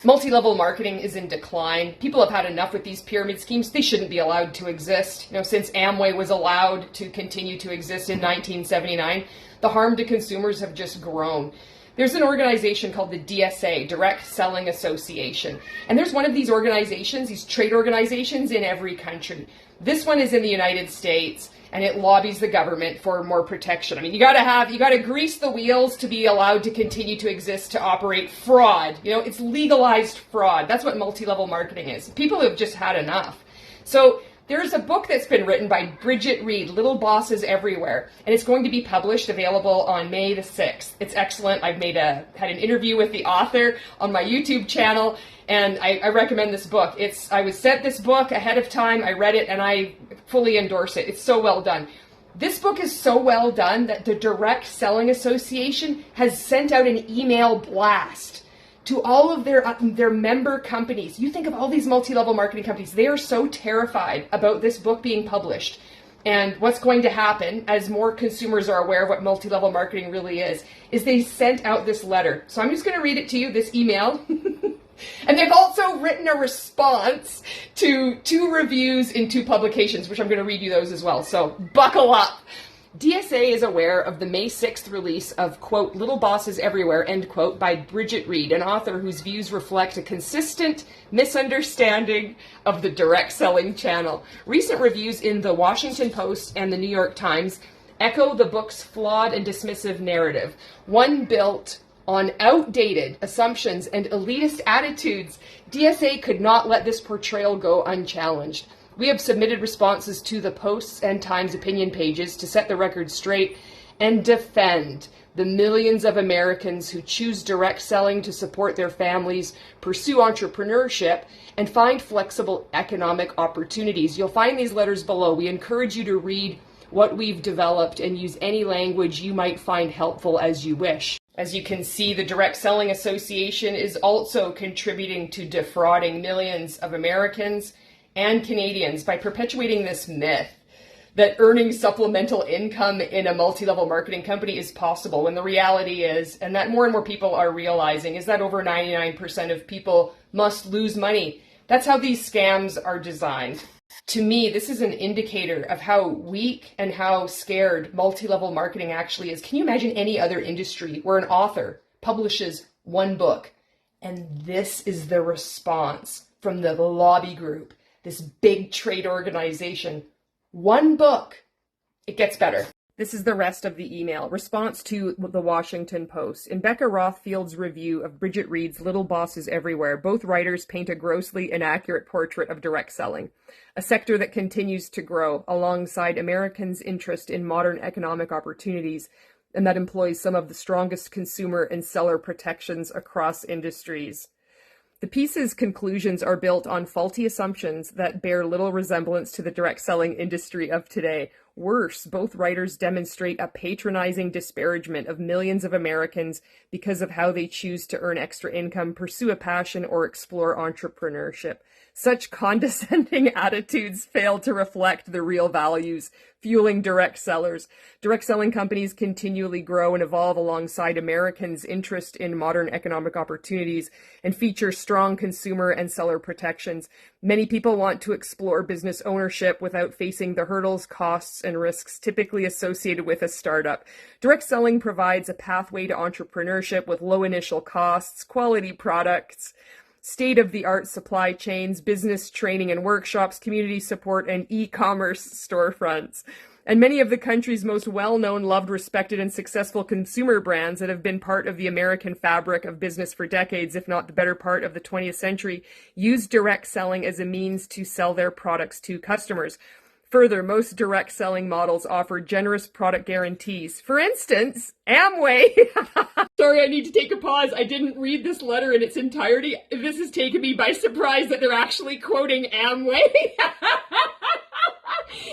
Multi-level marketing is in decline. People have had enough with these pyramid schemes. They shouldn't be allowed to exist. Since Amway was allowed to continue to exist in 1979, the harm to consumers have just grown. There's an organization called the DSA, Direct Selling Association. And there's one of these organizations, these trade organizations in every country. This one is in the United States, and it lobbies the government for more protection. I mean, you gotta grease the wheels to be allowed to continue to exist, to operate fraud. It's legalized fraud. That's what multi-level marketing is. People have just had enough. So there's a book that's been written by Bridget Reed, Little Bosses Everywhere, and it's going to be published, available on May the 6th. It's excellent. I've had an interview with the author on my YouTube channel, and I recommend this book. I was sent this book ahead of time. I read it, and I fully endorse it. It's so well done. This book is so well done that the Direct Selling Association has sent out an email blast to all of their member companies. You think of all these multi-level marketing companies, they are so terrified about this book being published. And what's going to happen, as more consumers are aware of what multi-level marketing really is they sent out this letter. So I'm just going to read it to you, this email. And they've also written a response to 2 reviews in 2 publications, which I'm going to read you those as well. So buckle up. DSA is aware of the May 6th release of, quote, Little Bosses Everywhere, end quote, by Bridget Reed, an author whose views reflect a consistent misunderstanding of the direct selling channel. Recent reviews in the Washington Post and the New York Times echo the book's flawed and dismissive narrative, one built on outdated assumptions and elitist attitudes. DSA could not let this portrayal go unchallenged. We have submitted responses to the Post's and Times opinion pages to set the record straight and defend the millions of Americans who choose direct selling to support their families, pursue entrepreneurship, and find flexible economic opportunities. You'll find these letters below. We encourage you to read what we've developed and use any language you might find helpful as you wish. As you can see, the Direct Selling Association is also contributing to defrauding millions of Americans and Canadians by perpetuating this myth that earning supplemental income in a multi-level marketing company is possible, when the reality is, and that more and more people are realizing, is that over 99% of people must lose money. That's how these scams are designed. To me, this is an indicator of how weak and how scared multi-level marketing actually is. Can you imagine any other industry where an author publishes one book and this is the response from the lobby group, this big trade organization? One book, it gets better. This is the rest of the email. Response to the Washington Post. In Becca Rothfield's review of Bridget Reed's Little Bosses Everywhere, both writers paint a grossly inaccurate portrait of direct selling, a sector that continues to grow alongside Americans' interest in modern economic opportunities, and that employs some of the strongest consumer and seller protections across industries. The piece's conclusions are built on faulty assumptions that bear little resemblance to the direct selling industry of today. Worse, both writers demonstrate a patronizing disparagement of millions of Americans because of how they choose to earn extra income, pursue a passion, or explore entrepreneurship. Such condescending attitudes fail to reflect the real values fueling direct sellers. Direct selling companies continually grow and evolve alongside Americans' interest in modern economic opportunities and feature strong consumer and seller protections. Many people want to explore business ownership without facing the hurdles, costs, and risks typically associated with a startup. Direct selling provides a pathway to entrepreneurship with low initial costs, quality products, state-of-the-art supply chains, business training and workshops, community support, and e-commerce storefronts. And many of the country's most well-known, loved, respected, and successful consumer brands that have been part of the American fabric of business for decades, if not the better part of the 20th century, use direct selling as a means to sell their products to customers. Further, most direct selling models offer generous product guarantees. For instance, Amway. Sorry, I need to take a pause. I didn't read this letter in its entirety. This has taken me by surprise that they're actually quoting Amway.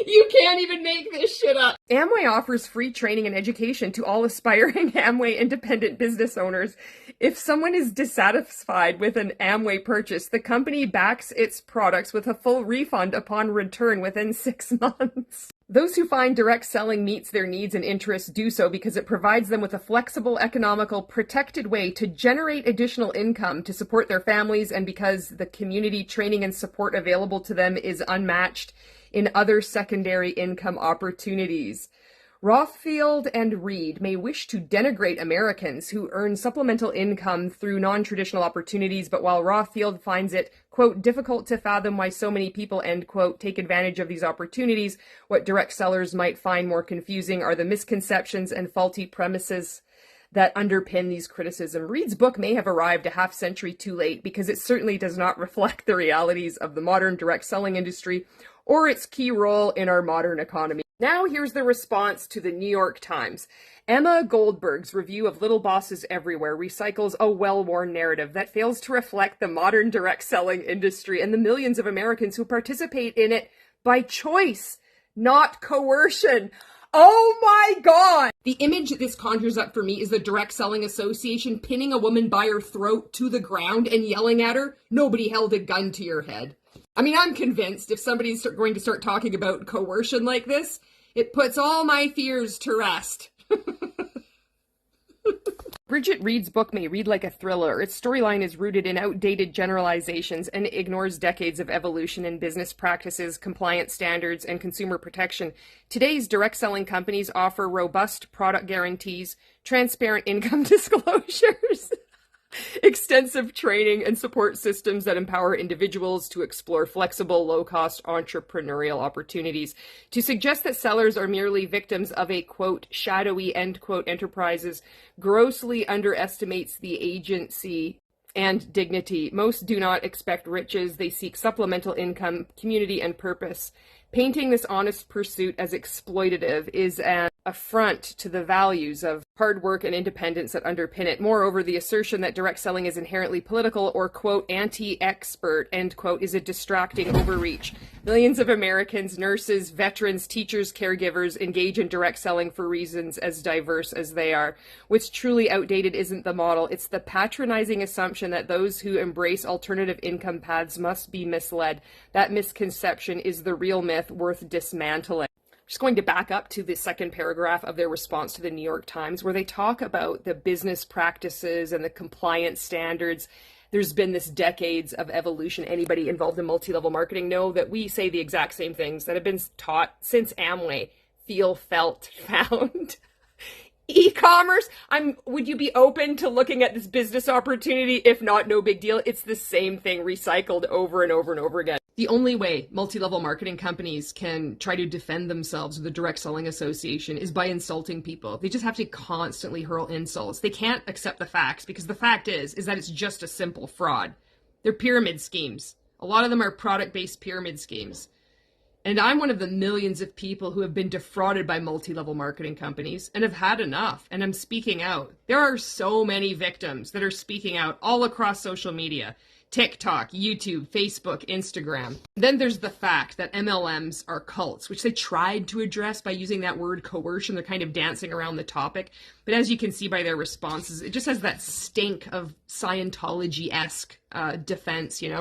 You can't even make this shit up. Amway offers free training and education to all aspiring Amway independent business owners. If someone is dissatisfied with an Amway purchase, the company backs its products with a full refund upon return within 6 months. Those who find direct selling meets their needs and interests do so because it provides them with a flexible, economical, protected way to generate additional income to support their families, and because the community training and support available to them is unmatched in other secondary income opportunities. Rothfield and Reed may wish to denigrate Americans who earn supplemental income through non-traditional opportunities, but while Rothfield finds it, quote, difficult to fathom why so many people, end quote, take advantage of these opportunities, what direct sellers might find more confusing are the misconceptions and faulty premises that underpin these criticisms. Reed's book may have arrived a half century too late because it certainly does not reflect the realities of the modern direct selling industry or its key role in our modern economy. Now here's the response to the New York Times. Emma Goldberg's review of Little Bosses Everywhere recycles a well-worn narrative that fails to reflect the modern direct selling industry and the millions of Americans who participate in it by choice, not coercion. Oh my God! The image this conjures up for me is the Direct Selling Association pinning a woman by her throat to the ground and yelling at her, "Nobody held a gun to your head." I mean, I'm convinced if somebody's going to start talking about coercion like this, it puts all my fears to rest. Bridget Reed's book may read like a thriller. Its storyline is rooted in outdated generalizations and ignores decades of evolution in business practices, compliance standards, and consumer protection. Today's direct selling companies offer robust product guarantees, transparent income disclosures, extensive training and support systems that empower individuals to explore flexible, low-cost entrepreneurial opportunities. To suggest that sellers are merely victims of a, quote, shadowy, end quote, enterprises grossly underestimates the agency and dignity. Most do not expect riches. They seek supplemental income, community, and purpose. Painting this honest pursuit as exploitative is an affront to the values of hard work and independence that underpin it. Moreover, the assertion that direct selling is inherently political or, quote, anti-expert, end quote, is a distracting overreach. Millions of Americans, nurses, veterans, teachers, caregivers engage in direct selling for reasons as diverse as they are. What's truly outdated isn't the model. It's the patronizing assumption that those who embrace alternative income paths must be misled. That misconception is the real myth worth dismantling. Just going to back up to the second paragraph of their response to the New York Times, where they talk about the business practices and the compliance standards. There's been this decades of evolution. Anybody involved in multi-level marketing know that we say the exact same things that have been taught since Amway. Feel, felt, found. E-commerce, would you be open to looking at this business opportunity? If not, no big deal. It's the same thing recycled over and over and over again. The only way multi-level marketing companies can try to defend themselves with the Direct Selling Association is by insulting people. They just have to constantly hurl insults. They can't accept the facts because the fact is that it's just a simple fraud. They're pyramid schemes. A lot of them are product-based pyramid schemes. And I'm one of the millions of people who have been defrauded by multi-level marketing companies and have had enough, and I'm speaking out. There are so many victims that are speaking out all across social media. TikTok, YouTube, Facebook, Instagram. Then there's the fact that MLMs are cults, which they tried to address by using that word coercion. They're kind of dancing around the topic. But as you can see by their responses, it just has that stink of Scientology-esque defense, you know?